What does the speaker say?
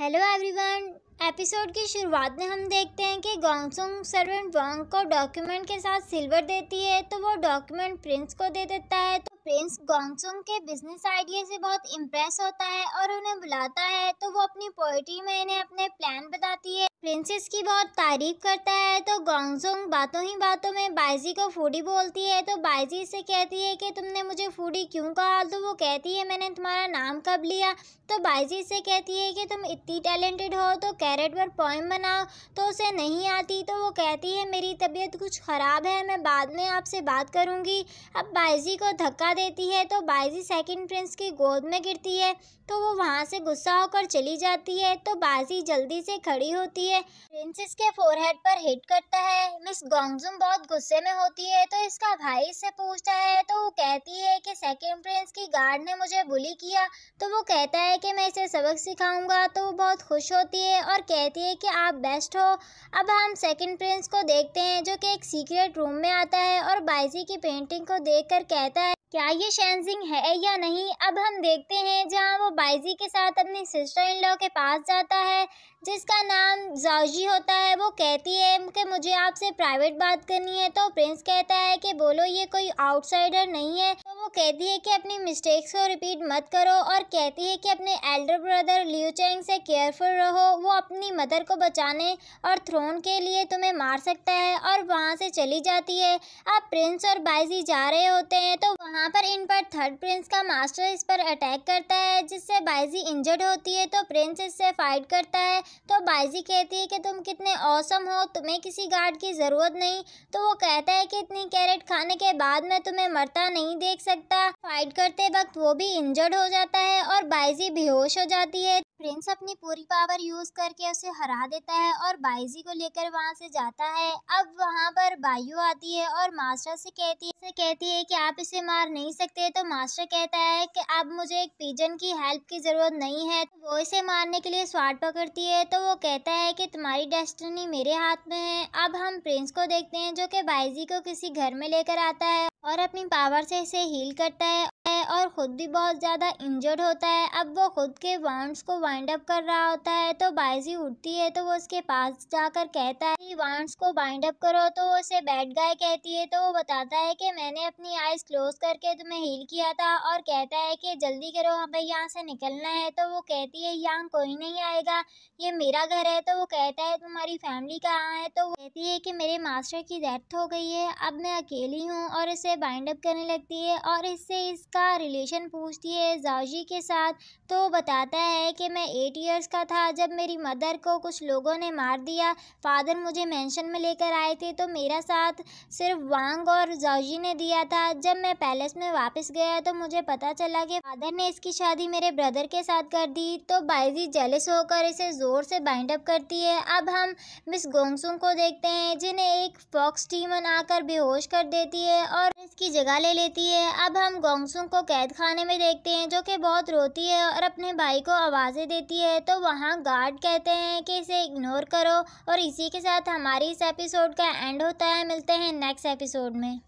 Hello everyone. Episode की शुरुआत में हम देखते हैं कि गोंगसुंग सर्वेंट वांग को डॉक्यूमेंट के साथ सिल्वर देती है तो वो डॉक्यूमेंट प्रिंस को दे देता है। तो प्रिंस गोंगसुंग के बिजनेस आइडिया से बहुत इम्प्रेस होता है और उन्हें बुलाता है। तो वो अपनी पोएट्री में इन्हें अपने प्लान बताती है। प्रिंसेस की बहुत तारीफ करता है तो गोंगसुंग बातों ही बातों में बाइजी को फूडी बोलती है। तो बाइजी से कहती है कि तुमने मुझे फूडी क्यों कहा। तो वो कहती है मैंने तुम्हारा नाम कब लिया। तो बाइजी से कहती है कि तुम इतनी टैलेंटेड हो तो कैरेट पर पोएम बनाओ। तो उसे नहीं आती तो वो कहती है मेरी तबीयत कुछ ख़राब है, मैं बाद में आपसे बात करूँगी। अब बाइजी को धक्का देती है तो बाइजी सेकंड प्रिंस की गोद में गिरती है। तो वो वहाँ से गुस्सा होकर चली जाती है। तो बाइजी जल्दी से खड़ी होती है, प्रिंसेस के फोरहेड पर हिट करता है। मिस गोंगसुंग बहुत गुस्से में होती है तो इसका भाई इससे पूछता है तो वो कहती है कि सेकंड प्रिंस की गार्ड ने मुझे बुली किया। तो वो कहता है कि मैं इसे सबक सिखाऊंगा। तो वो बहुत खुश होती है और कहती है कि आप बेस्ट हो। अब हम सेकंड प्रिंस को देखते हैं जो कि एक सीक्रेट रूम में आता है और बाइजी की पेंटिंग को देखकर कहता है क्या ये शैनजिंग है या नहीं। अब हम देखते हैं जहां वो बाइजी के साथ अपनी सिस्टर इन लॉ के पास जाता है जिसका नाम जाओजी होता है। वो कहती है कि मुझे आपसे प्राइवेट बात करनी है। तो प्रिंस कहता है कि बोलो, ये कोई आउटसाइडर नहीं है। तो वो कहती है कि अपनी मिस्टेक्स को रिपीट मत करो और कहती है कि अपने एल्डर ब्रदर लियू चैंग से केयरफुल रहो, वो अपनी मदर को बचाने और थ्रोन के लिए तुम्हें मार सकता है। और वहाँ से चली जाती है। अब प्रिंस और बाइजी जा रहे होते हैं तो वहाँ पर इन पर थर्ड प्रिंस का मास्टर इस पर अटैक करता है जिससे बाइजी इंजर्ड होती है। तो प्रिंस इससे फाइट करता है। तो बाइजी कहती है कि तुम कितने ऑसम हो, तुम्हें किसी गार्ड की ज़रूरत नहीं। तो वो कहता है कि इतनी कैरेट खाने के बाद मैं तुम्हें मरता नहीं देख सकता। फाइट करते वक्त वो भी इंजर्ड हो जाता है और बाइजी बेहोश हो जाती है। प्रिंस अपनी पूरी पावर यूज़ करके उसे हरा देता है और बाइजी को लेकर वहाँ से जाता है। अब वहाँ पर बायू आती है और मास्टर से कहती है कि आप इसे मार नहीं सकते। तो मास्टर कहता है कि अब मुझे एक पिजन की हेल्प की ज़रूरत नहीं है। तो वो इसे मारने के लिए स्वाड पकड़ती है। तो वो कहता है कि तुम्हारी डेस्टिनी मेरे हाथ में है। अब हम प्रिंस को देखते हैं जो कि बाइजी को किसी घर में लेकर आता है और अपनी पावर से इसे हील करता है और ख़ुद भी बहुत ज़्यादा इंजर्ड होता है। अब वो खुद के वाउंड्स को वाइंड अप कर रहा होता है। तो बाइजी उठती है तो वो उसके पास जाकर कहता है कि वाउंड्स को वाइंड अप करो। तो वो उसे बैड गाय कहती है। तो वो बताता है कि मैंने अपनी आइज़ क्लोज करके तुम्हें हील किया था और कहता है कि जल्दी करो, हमें यहाँ से निकलना है। तो वो कहती है यहाँ कोई नहीं आएगा, ये मेरा घर है। तो वो कहता है तुम्हारी फैमिली कहाँ है। तो वो कहती है कि मेरे मास्टर की डेथ हो गई है, अब मैं अकेली हूँ। और इसे बाइंड अप करने लगती है और इससे इसका रिलेशन पूछती है जाओजी के साथ। तो बताता है कि मैं 8 इयर्स का था जब मेरी मदर को कुछ लोगों ने मार दिया। फादर मुझे मेंशन में लेकर आए थे तो मेरा साथ सिर्फ वांग और जाओजी ने दिया था। जब मैं पैलेस में वापस गया तो मुझे पता चला कि फादर ने इसकी शादी मेरे ब्रदर के साथ कर दी। तो बाइजी जेलस होकर इसे ज़ोर से बाइंड अप करती है। अब हम मिस गोंगसुंग को देखते हैं जिन्हें एक फॉक्स डीमन आकर बेहोश कर देती है और इसकी जगह ले लेती है। अब हम गोंगसुंग को कैद खाने में देखते हैं जो कि बहुत रोती है और अपने भाई को आवाज़ें देती है। तो वहाँ गार्ड कहते हैं कि इसे इग्नोर करो। और इसी के साथ हमारी इस एपिसोड का एंड होता है। मिलते हैं नेक्स्ट एपिसोड में।